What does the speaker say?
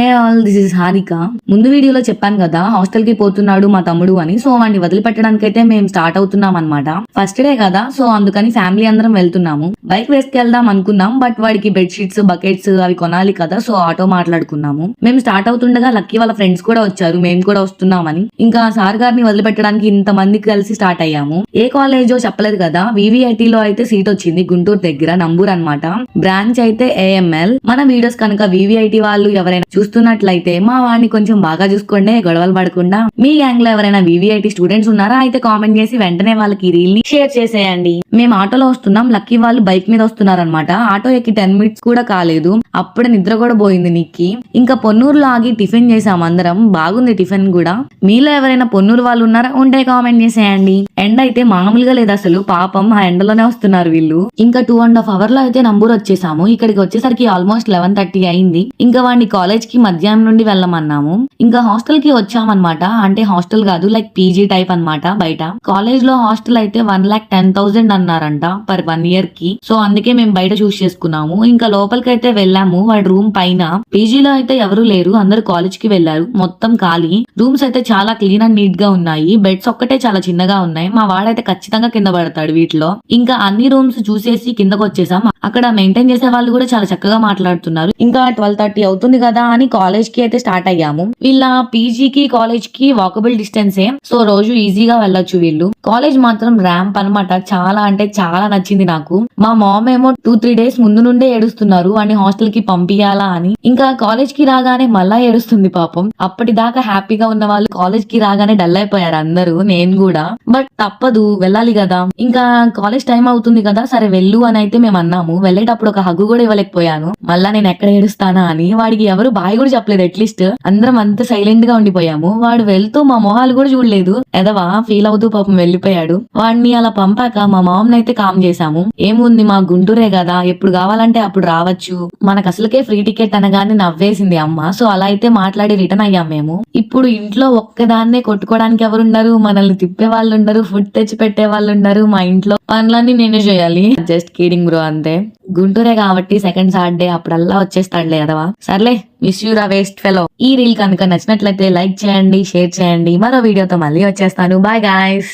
Hey all, this is Harika. ముందు వీడియోలో చెప్పాను కదా హాస్టల్ కి పోతున్నాడు మా తమ్ముడు అని. సో వాడిని వదిలిపెట్టడానికి అయితే మేము స్టార్ట్ అవుతున్నాం అనమాట. ఫస్ట్ డే కదా, సో అందుకని ఫ్యామిలీ అందరం వెళ్తున్నాము. బైక్ వేసుకెళ్దాం అనుకున్నాం, బట్ వాడికి బెడ్ షీట్స్, బకెట్స్ అవి కొనాలి కదా, సో ఆటో మాట్లాడుకున్నాము. మేము స్టార్ట్ అవుతుండగా లక్కీ వాళ్ళ ఫ్రెండ్స్ కూడా వచ్చారు, మేము కూడా వస్తున్నామని. ఇంకా సార్ గారిని వదిలిపెట్టడానికి ఇంత మందికి కలిసి స్టార్ట్ అయ్యాము. ఏ కాలేజో చెప్పలేదు కదా, VVIT లో అయితే సీట్ వచ్చింది, గుంటూరు దగ్గర నంబూర్ అన్నమాట. బ్రాంచ్ అయితే AML. మన వీడియోస్ కనుక VVIT వాళ్ళు ఎవరైనా చూస్తున్నట్లయితే మా వాడిని కొంచెం బాగా చూసుకోండి, గొడవలు పడకుండా. మీ గ్యాంగ్ లో ఎవరైనా VVIT స్టూడెంట్స్ ఉన్నారా అయితే కామెంట్ చేసి వెంటనే వాళ్ళకి రీల్ ని షేర్ చేసేయండి. మేము ఆటోలో వస్తున్నాం, లక్కీ వాళ్ళు బైక్ మీద వస్తున్నారనమాట. ఆటో ఎక్కి 10 minutes కూడా కాలేదు, అప్పుడే నిద్ర కూడా పోయింది నిక్కి. ఇంకా పొన్నూరులో ఆగి టిఫిన్ చేసాం అందరం, బాగుంది టిఫిన్ కూడా. మీలో ఎవరైనా పొన్నూరు వాళ్ళు ఉన్నారా ఉంటే కామెంట్ చేసేయండి. ఎండ అయితే మామూలుగా లేదు అసలు, పాపం ఆ ఎండలోనే వస్తున్నారు వీళ్ళు. ఇంకా 2.5 hours లో అయితే నంబూరు వచ్చేసాము. ఇక్కడికి వచ్చేసరికి ఆల్మోస్ట్ 11:30 అయింది. ఇంకా వాడిని కాలేజ్ కి మధ్యాహ్నం నుండి వెళ్ళమన్నాము. ఇంకా హాస్టల్ కి వచ్చామన్నమాట. అంటే హాస్టల్ కాదు, లైక్ PG టైప్ అన్నమాట. బయట కాలేజ్ లో హాస్టల్ అయితే 1,10,000 అన్నారంట పర్ 1 year కి. సో అందుకే మేము బయట చూస్ చేసుకున్నాము. ఇంకా లోపలికి అయితే వెళ్ళాము. వాడి రూమ్ పైన. పీజీలో అయితే ఎవరు లేరు, అందరు కాలేజ్ కి వెళ్లారు. మొత్తం ఖాళీ. రూమ్స్ అయితే చాలా క్లీన్ అండ్ నీట్ గా ఉన్నాయి. బెడ్స్ ఒక్కటే చాలా చిన్నగా ఉన్నాయి. మా వాడైతే ఖచ్చితంగా కింద పడతాడు వీటిలో. ఇంకా అన్ని రూమ్స్ చూసేసి కిందకు వచ్చేసాం. అక్కడ మెయింటైన్ చేసే వాళ్ళు కూడా చాలా చక్కగా మాట్లాడుతున్నారు. ఇంకా 12:30 అవుతుంది కదా అని కాలేజ్ కి అయితే స్టార్ట్ అయ్యాము. వీళ్ళ పీజీకి కాలేజ్ కి వాకబుల్ డిస్టెన్సే, సో రోజు ఈజీగా వెళ్ళొచ్చు వీళ్ళు. కాలేజ్ మాత్రం ర్యాంప్ అనమాట. చాలా అంటే చాలా నచ్చింది నాకు. మా మామ్ ఏమో 2-3 days ముందు నుండే ఏడుస్తున్నారు అని హాస్టల్ కి పంపియాలా అని. ఇంకా కాలేజ్ కి రాగానే మళ్ళా ఏడుస్తుంది పాపం. అప్పటిదాకా హ్యాపీగా ఉన్న వాళ్ళు కాలేజ్ కి రాగానే డల్ అయిపోయారు అందరూ, నేను కూడా. బట్ తప్పదు, వెళ్ళాలి కదా. ఇంకా కాలేజ్ టైం అవుతుంది కదా, సరే వెళ్ళు అని అయితే మేము అన్నాము. వెళ్ళేటప్పుడు ఒక హగ్గు కూడా ఇవ్వలేకపోయాను, మళ్ళా నేను ఎక్కడ ఏడుస్తానా అని. వాడికి ఎవరు బాయ్ కూడా చెప్పలేదు, అట్లీస్ట్ అందరం అంత సైలెంట్ గా ఉండిపోయాము. వాడు వెళ్తూ మా మొహాలు కూడా చూడలేదు, ఎదవా ఫీల్ అవుతూ పాపం వెళ్ళిపోయాడు. వాడిని అలా పంపాక మా మామ్ నైతే కామ్ చేశాము. ఏముంది, మా గుంటూరే కదా, ఎప్పుడు కావాలంటే అప్పుడు రావచ్చు, మనకు అసలుకే ఫ్రీ టికెట్ అనగానే నవ్వేసింది అమ్మ. సో అలా అయితే మాట్లాడి రిటర్న్ అయ్యాం మేము. ఇప్పుడు ఇంట్లో ఒక్కదాన్నే కొట్టుకోవడానికి ఎవరున్నారు, మనల్ని తిప్పే వాళ్ళు ఉండరు, ఫుడ్ తెచ్చి పెట్టే వాళ్ళు ఉండరు. మా ఇంట్లో పనులన్నీ నేనే చేయాలి. జస్ట్ కిడింగ్ బ్రో, అంతే. గుంటూరే కాబట్టి సెకండ్ సాటర్డే అప్పుడల్లా వచ్చేస్తాడులే ఎదవా. సర్లే, మిస్ యూ రా వేస్ట్ ఫెలో. ఈ రీల్ కనుక నచ్చినట్లయితే లైక్ చేయండి, షేర్ చేయండి. మరో వీడియోతో మళ్ళీ వచ్చేస్తాను. Bye guys.